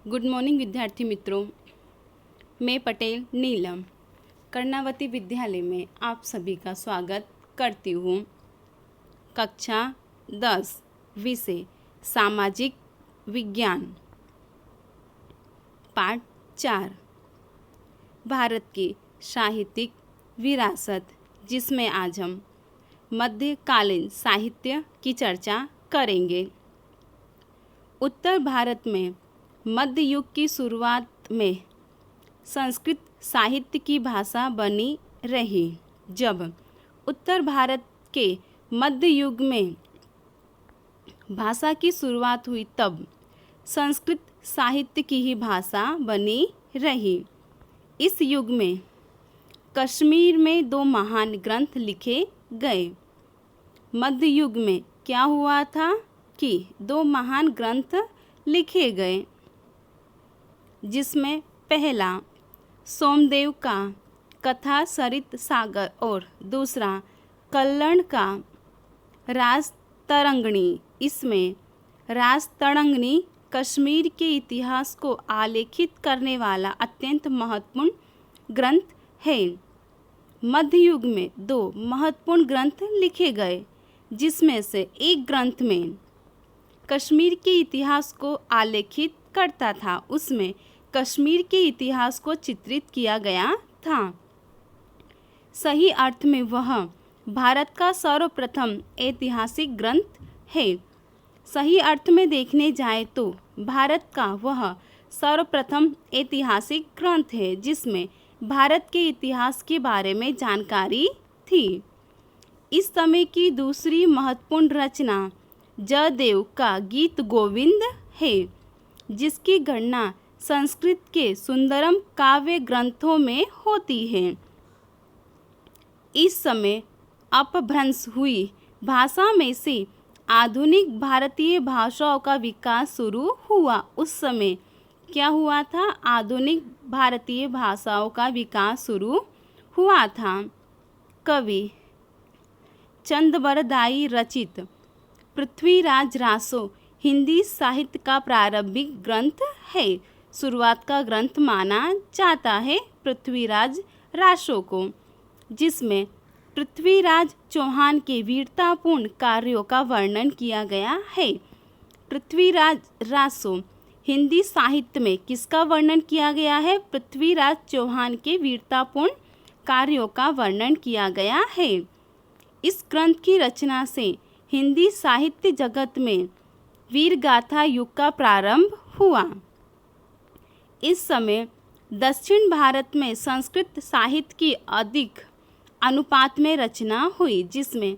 Good morning विद्यार्थी मित्रों, मैं पटेल नीलम कर्णावती विद्यालय में आप सभी का स्वागत करती हूँ। कक्षा 10 विषय सामाजिक विज्ञान पाठ 4 भारत की साहित्यिक विरासत, जिसमें आज हम मध्यकालीन साहित्य की चर्चा करेंगे। उत्तर भारत में मध्य युग की शुरुआत में संस्कृत साहित्य की भाषा बनी रही। जब उत्तर भारत के मध्य युग में भाषा की शुरुआत हुई, तब संस्कृत साहित्य की ही भाषा बनी रही। इस युग में कश्मीर में 2 महान ग्रंथ लिखे गए। मध्य युग में क्या हुआ था कि 2 महान ग्रंथ लिखे गए, जिसमें पहला सोमदेव का कथा सरित सागर और दूसरा कल्लण का राज तरंगिणी। इसमें राज तरंगिणी कश्मीर के इतिहास को आलेखित करने वाला अत्यंत महत्वपूर्ण ग्रंथ है। मध्य युग में 2 महत्वपूर्ण ग्रंथ लिखे गए, जिसमें से एक ग्रंथ में कश्मीर के इतिहास को आलेखित करता था। उसमें कश्मीर के इतिहास को चित्रित किया गया था। सही अर्थ में वह भारत का सर्वप्रथम ऐतिहासिक ग्रंथ है। सही अर्थ में देखने जाए तो भारत का वह सर्वप्रथम ऐतिहासिक ग्रंथ है जिसमें भारत के इतिहास के बारे में जानकारी थी। इस समय की दूसरी महत्वपूर्ण रचना जयदेव का गीत गोविंद है, जिसकी गणना संस्कृत के सुंदरम काव्य ग्रंथों में होती है। इस समय अपभ्रंश हुई भाषा में से आधुनिक भारतीय भाषाओं का विकास शुरू हुआ। उस समय क्या हुआ था? आधुनिक भारतीय भाषाओं का विकास शुरू हुआ था। कवि चंदबरदाई रचित पृथ्वीराज रासो हिंदी साहित्य का प्रारंभिक ग्रंथ है। शुरुआत का ग्रंथ माना जाता है पृथ्वीराज रासो को, जिसमें पृथ्वीराज चौहान के वीरतापूर्ण कार्यों का वर्णन किया गया है। पृथ्वीराज रासो हिंदी साहित्य में किसका वर्णन किया गया है? पृथ्वीराज चौहान के वीरतापूर्ण कार्यों का वर्णन किया गया है। इस ग्रंथ की रचना से हिंदी साहित्य जगत में वीर गाथा युग का प्रारंभ हुआ। इस समय दक्षिण भारत में संस्कृत साहित्य की अधिक अनुपात में रचना हुई, जिसमें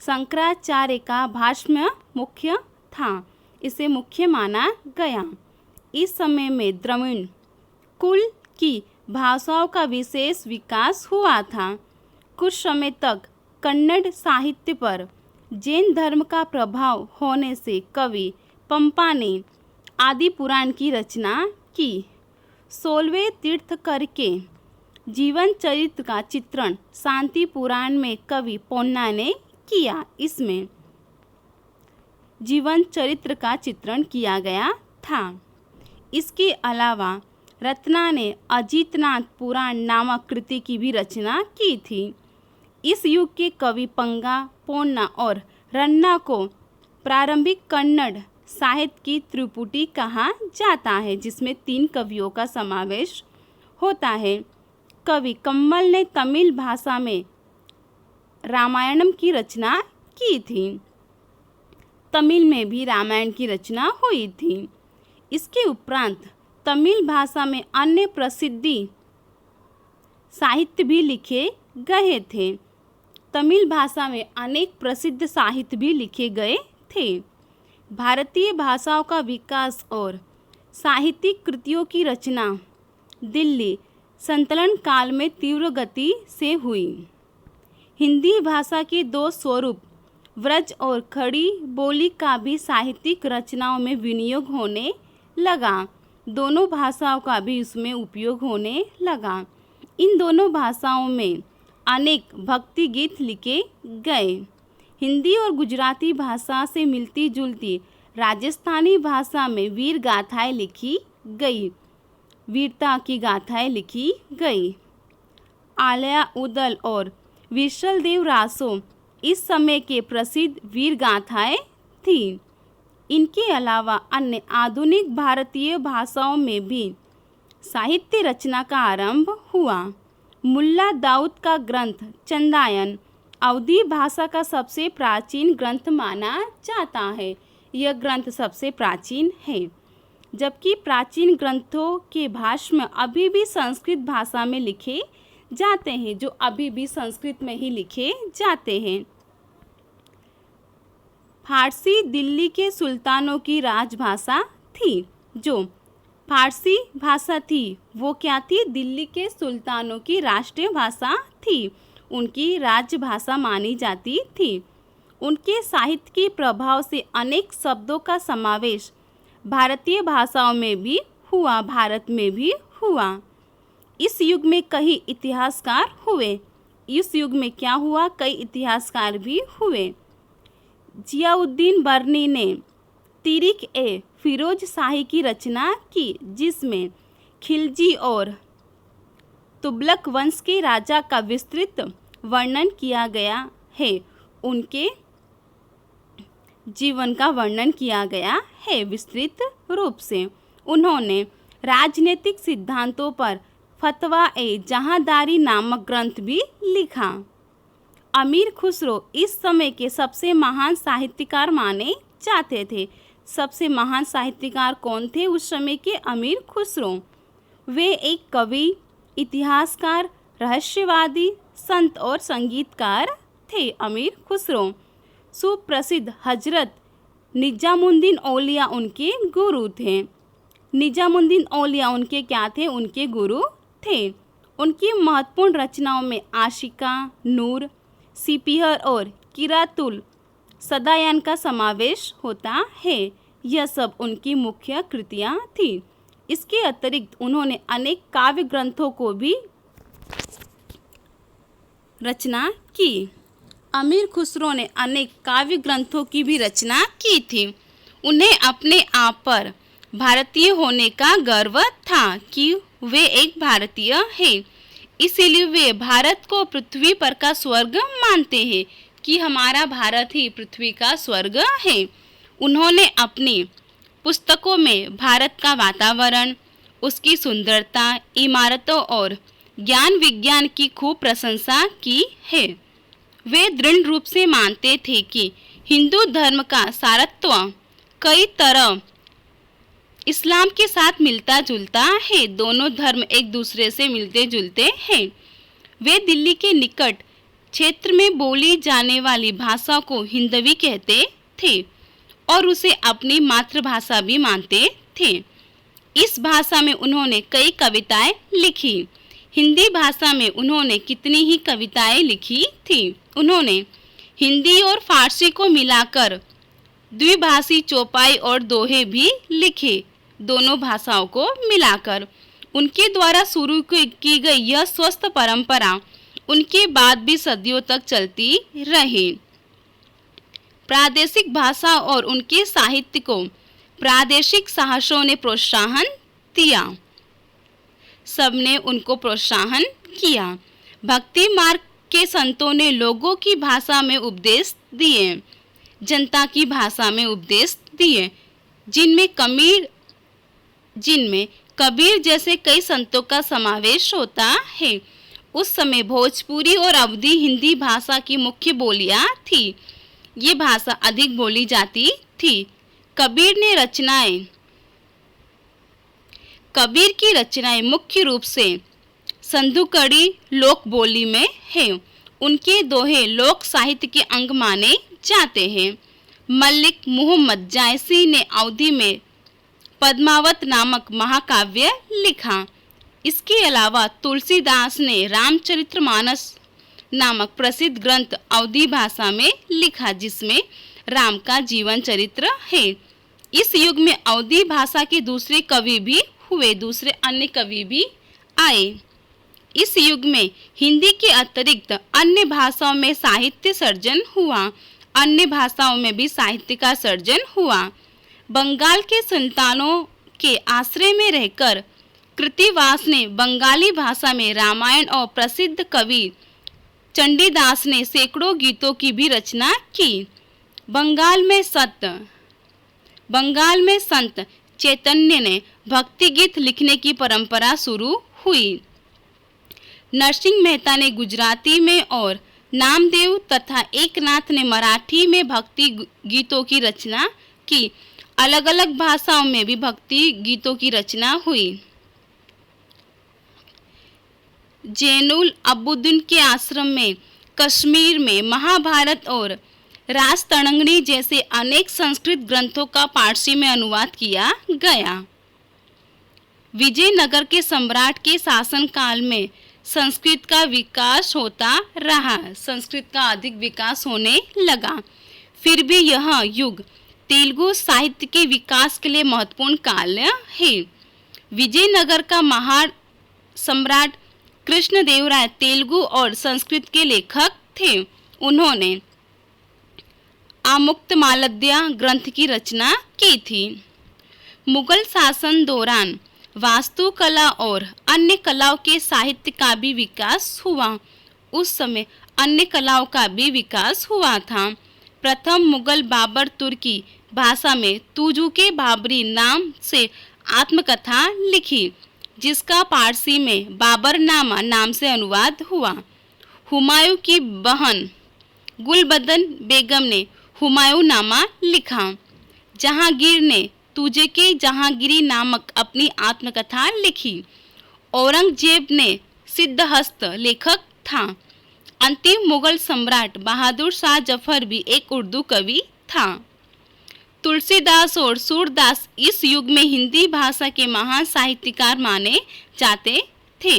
शंकराचार्य का भाष्य मुख्य था। इसे मुख्य माना गया। इस समय में द्रविड़ कुल की भाषाओं का विशेष विकास हुआ था। कुछ समय तक कन्नड़ साहित्य पर जैन धर्म का प्रभाव होने से कवि पंपा ने आदि पुराण की रचना की। 16वें तीर्थंकर के जीवन चरित्र का चित्रण शांति पुराण में कवि पोन्ना ने किया। इसमें जीवन चरित्र का चित्रण किया गया था। इसके अलावा रत्ना ने अजितनाथ पुराण नामक कृति की भी रचना की थी। इस युग के कवि पंगा, पोन्ना और रन्ना को प्रारंभिक कन्नड़ साहित्य की त्रिपुटी कहा जाता है, जिसमें 3 कवियों का समावेश होता है। कवि कम्मल ने तमिल भाषा में रामायणम की रचना की थी। तमिल में भी रामायण की रचना हुई थी। इसके उपरांत तमिल भाषा में अन्य प्रसिद्धि साहित्य भी लिखे गए थे। तमिल भाषा में अनेक प्रसिद्ध साहित्य भी लिखे गए थे। भारतीय भाषाओं का विकास और साहित्यिक कृतियों की रचना दिल्ली संतलन काल में तीव्र गति से हुई। हिंदी भाषा के 2 स्वरूप व्रज और खड़ी बोली का भी साहित्यिक रचनाओं में विनियोग होने लगा। दोनों भाषाओं का भी उसमें उपयोग होने लगा। इन दोनों भाषाओं में अनेक भक्ति गीत लिखे गए। हिंदी और गुजराती भाषा से मिलती जुलती राजस्थानी भाषा में वीर गाथाएं लिखी गई, वीरता की गाथाएं लिखी गई। आलया उदल और विशलदेव रासो इस समय के प्रसिद्ध वीर गाथाएं थीं। इनके अलावा अन्य आधुनिक भारतीय भाषाओं में भी साहित्य रचना का आरंभ हुआ। मुल्ला दाऊद का ग्रंथ चंदायन अवधी भाषा का सबसे प्राचीन ग्रंथ माना जाता है। यह ग्रंथ सबसे प्राचीन है, जबकि प्राचीन ग्रंथों के भाष्य अभी भी संस्कृत भाषा में लिखे जाते हैं, जो अभी भी संस्कृत में ही लिखे जाते हैं। फारसी दिल्ली के सुल्तानों की राजभाषा थी। जो फारसी भाषा थी वो क्या थी? दिल्ली के सुल्तानों की राष्ट्रीय भाषा थी, उनकी राजभाषा मानी जाती थी। उनके साहित्य के प्रभाव से अनेक शब्दों का समावेश भारतीय भाषाओं में भी हुआ, भारत में भी हुआ। इस युग में कई इतिहासकार हुए। इस युग में क्या हुआ? कई इतिहासकार भी हुए। जियाउद्दीन बर्नी ने तारीख-ए-फिरोज शाही की रचना की, जिसमें खिलजी और तुगलक वंश के राजा का विस्तृत वर्णन किया गया है। उनके जीवन का वर्णन किया गया है विस्तृत रूप से। उन्होंने राजनीतिक सिद्धांतों पर फतवा-ए-जहांदारी नामक ग्रंथ भी लिखा। अमीर खुसरो इस समय के सबसे महान साहित्यकार माने जाते थे। सबसे महान साहित्यकार कौन थे उस समय के? अमीर खुसरो। वे एक कवि, इतिहासकार, रहस्यवादी, संत और संगीतकार थे। अमीर खुसरो। सुप्रसिद्ध हजरत निजामुद्दीन औलिया उनके गुरु थे। निजामुद्दीन औलिया उनके क्या थे? उनके गुरु थे। उनकी महत्वपूर्ण रचनाओं में आशिका, नूर, सिपीहर और किरातुल सदायान का समावेश होता है। यह सब उनकी मुख्य कृतियाँ थीं। इसके अतिरिक्त उन्होंने अनेक काव्य ग्रंथों को भी रचना की। अमीर खुसरो ने अनेक काव्य ग्रंथों की भी रचना की थी। उन्हें अपने आप पर भारतीय होने का गर्व था कि वे एक भारतीय हैं। इसीलिए वे भारत को पृथ्वी पर का स्वर्ग मानते हैं कि हमारा भारत ही पृथ्वी का स्वर्ग है। उन्होंने अपनी पुस्तकों में भारत का वातावरण, उसकी सुंदरता, इमारतों और ज्ञान विज्ञान की खूब प्रशंसा की है। वे दृढ़ रूप से मानते थे कि हिंदू धर्म का सारत्व कई तरह इस्लाम के साथ मिलता जुलता है। दोनों धर्म एक दूसरे से मिलते जुलते हैं। वे दिल्ली के निकट क्षेत्र में बोली जाने वाली भाषा को हिंदवी कहते थे और उसे अपनी मातृभाषा भी मानते थे। इस भाषा में उन्होंने कई कविताएं लिखी। हिंदी भाषा में उन्होंने कितनी ही कविताएं लिखी थी। उन्होंने हिंदी और फारसी को मिलाकर द्विभाषी चौपाई और दोहे भी लिखे। दोनों भाषाओं को मिलाकर उनके द्वारा शुरू की गई यह स्वस्थ परंपरा उनके बाद भी सदियों तक चलती रही। प्रादेशिक भाषा और उनके साहित्य को प्रादेशिक शासकों ने प्रोत्साहन दिया। सबने उनको प्रोत्साहन किया। भक्ति मार्ग के संतों ने लोगों की भाषा में उपदेश दिए, जनता की भाषा में उपदेश दिए, जिनमें कबीर जैसे कई संतों का समावेश होता है। उस समय भोजपुरी और अवधी हिंदी भाषा की मुख्य बोलियां थी। ये भाषा अधिक बोली जाती थी। कबीर की रचनाएं मुख्य रूप से संधुकड़ी लोक बोली में है। उनके दोहे लोक साहित्य के अंग माने जाते हैं। मलिक मुहम्मद जायसी ने अवधी में पद्मावत नामक महाकाव्य लिखा। इसके अलावा तुलसीदास ने रामचरितमानस नामक प्रसिद्ध ग्रंथ अवधी भाषा में लिखा, जिसमें राम का जीवन चरित्र है। इस युग में अवधी भाषा के दूसरे कवि भी हुए, दूसरे अन्य कवि भी आए। इस युग में हिंदी के अतिरिक्त अन्य भाषाओं में साहित्य सर्जन हुआ। अन्य भाषाओं में भी साहित्य का सर्जन हुआ। बंगाल के संतानों के आश्रय में रहकर कृत्तिवास ने बंगाली भाषा में रामायण और प्रसिद्ध कवि चंडीदास ने सैकड़ों गीतों की भी रचना की। बंगाल में संत चैतन्य ने भक्ति गीत लिखने की परंपरा शुरू हुई। नरसिंह मेहता ने गुजराती में और नामदेव तथा एकनाथ ने मराठी में भक्ति गीतों की रचना की। अलग अलग भाषाओं में भी भक्ति गीतों की रचना हुई। जैनुल अबुद्दीन के आश्रम में कश्मीर में महाभारत और राजतरंगिणी जैसे अनेक संस्कृत ग्रंथों का पारसी में अनुवाद किया गया। विजयनगर के सम्राट के शासनकाल में संस्कृत का विकास होता रहा। संस्कृत का अधिक विकास होने लगा। फिर भी यह युग तेलुगु साहित्य के विकास के लिए महत्वपूर्ण काल है। विजयनगर का महान सम्राट कृष्णदेवराय तेलुगु और संस्कृत के लेखक थे। उन्होंने आमुक्तमाल्यदा ग्रंथ की रचना की थी। मुगल शासन दौरान वास्तुकला और अन्य कलाओं के साहित्य का भी विकास हुआ। उस समय अन्य कलाओं का भी विकास हुआ था। प्रथम मुगल बाबर तुर्की भाषा में तुजु के बाबरी नाम से आत्मकथा लिखी, जिसका पारसी में बाबरनामा नाम से अनुवाद हुआ। हुमायूं की बहन गुलबदन बेगम ने हुमायूंनामा लिखा। जहांगीर ने तुझे के जहांगीरी नामक अपनी आत्मकथा लिखी। औरंगजेब ने सिद्धहस्त लेखक था। अंतिम मुगल सम्राट बहादुर शाह जफर भी एक उर्दू कवि था। तुलसीदास और सूरदास इस युग में हिंदी भाषा के महान साहित्यकार माने जाते थे।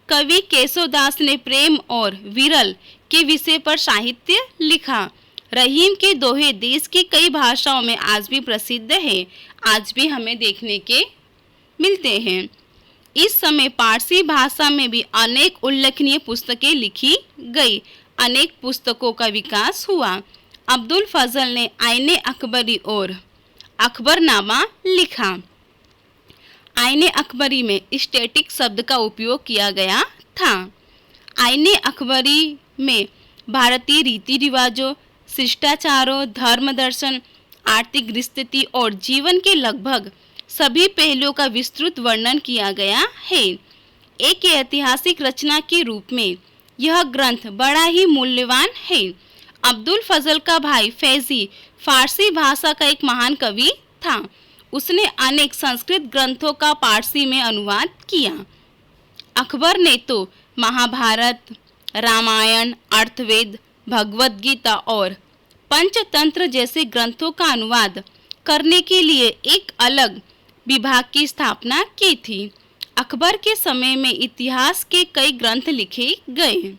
कवि केशवदास ने प्रेम और विरल के विषय पर साहित्य लिखा। रहीम के दोहे देश की कई भाषाओं में आज भी प्रसिद्ध है। आज भी हमें देखने के मिलते हैं। इस समय पारसी भाषा में भी अनेक उल्लेखनीय पुस्तकें लिखी गई। अनेक पुस्तकों का विकास हुआ। अब्दुल फजल ने आईने अकबरी और अकबरनामा लिखा। आईने अकबरी में स्टैटिक शब्द का उपयोग किया गया था। आईने अकबरी में भारतीय रीति रिवाजों, शिष्टाचारों, धर्म दर्शन, आर्थिक स्थिति और जीवन के लगभग सभी पहलुओं का विस्तृत वर्णन किया गया है। एक ऐतिहासिक रचना के रूप में यह ग्रंथ बड़ा ही मूल्यवान है। अब्दुल फजल का भाई फैजी फारसी भाषा का एक महान कवि था। उसने अनेक संस्कृत ग्रंथों का पारसी में अनुवाद किया। अकबर ने तो महाभारत, रामायण, अर्थवेद, भगवद गीता और पंचतंत्र जैसे ग्रंथों का अनुवाद करने के लिए एक अलग विभाग की स्थापना की थी। अकबर के समय में इतिहास के कई ग्रंथ लिखे गए।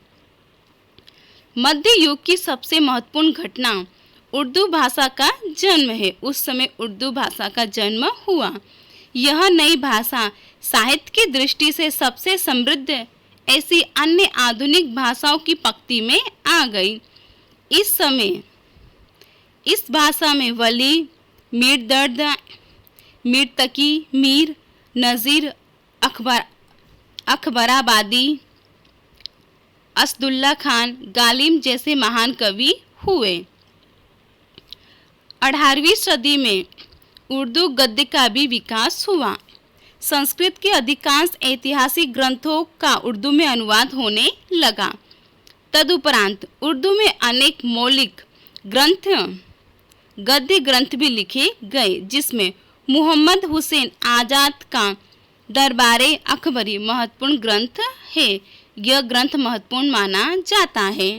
मध्य युग की सबसे महत्वपूर्ण घटना उर्दू भाषा का जन्म है। उस समय उर्दू भाषा का जन्म हुआ। यह नई भाषा साहित्य की दृष्टि से सबसे समृद्ध ऐसी अन्य आधुनिक भाषाओं की पंक्ति में आ गई। इस समय इस भाषा में वली, मीर दर्द, मीर तकी, मीर नज़ीर, अकबराबादी, असदुल्ला खान, गालिब जैसे महान कवि हुए। 18वीं सदी में उर्दू गद्य का भी विकास हुआ। संस्कृत के अधिकांश ऐतिहासिक ग्रंथों का उर्दू में अनुवाद होने लगा। तदुपरांत उर्दू में अनेक मौलिक ग्रंथ, गद्य ग्रंथ भी लिखे गए, जिसमें मुहम्मद हुसैन आजाद का दरबारे अकबरी महत्वपूर्ण ग्रंथ है। यह ग्रंथ महत्वपूर्ण माना जाता है।